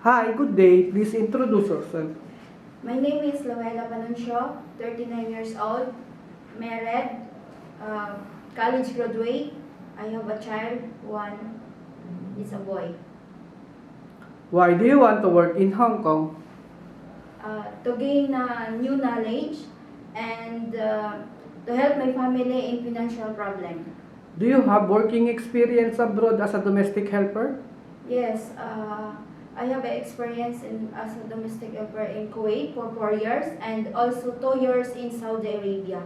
Hi, good day. Please introduce yourself. My name is Luella Panuncio, 39 years old, married, college graduate. I have a child, one is a boy. Why do you want to work in Hong Kong? To gain new knowledge and to help my family in financial problem. Do you have working experience abroad as a domestic helper? Yes, I have experience as a domestic helper in Kuwait for 4 years and also 2 years in Saudi Arabia.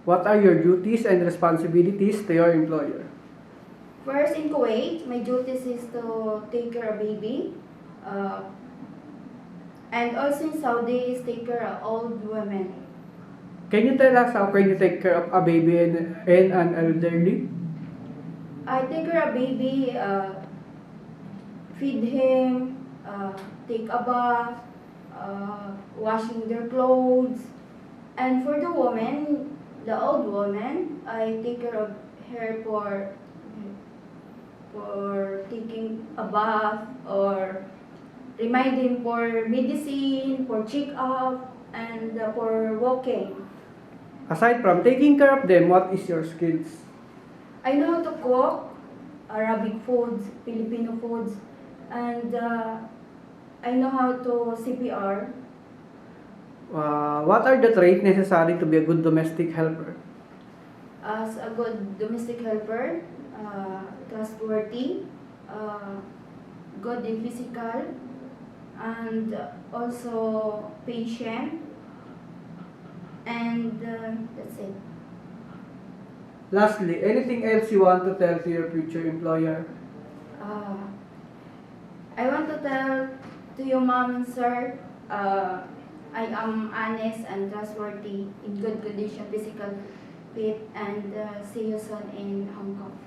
What are your duties and responsibilities to your employer? First, in Kuwait, my duties is to take care of baby. And also in Saudi is take care of old women. Can you tell us how can you take care of a baby and an elderly? I take care of baby, feed him, take a bath, washing their clothes. And for the woman, the old woman, I take care of her for taking a bath or remind him for medicine, for check-up, and for walking. Aside from taking care of them, what is your skills? I know how to cook Arabic foods, Filipino foods, and I know how to CPR. What are the traits necessary to be a good domestic helper? As a good domestic helper, trustworthy, good in physical, and also patient, and that's it. Lastly, anything else you want to tell to your future employer? Uh, I want to tell to your mom and sir, I am honest and trustworthy, in good condition, physical fit, and see you soon in Hong Kong.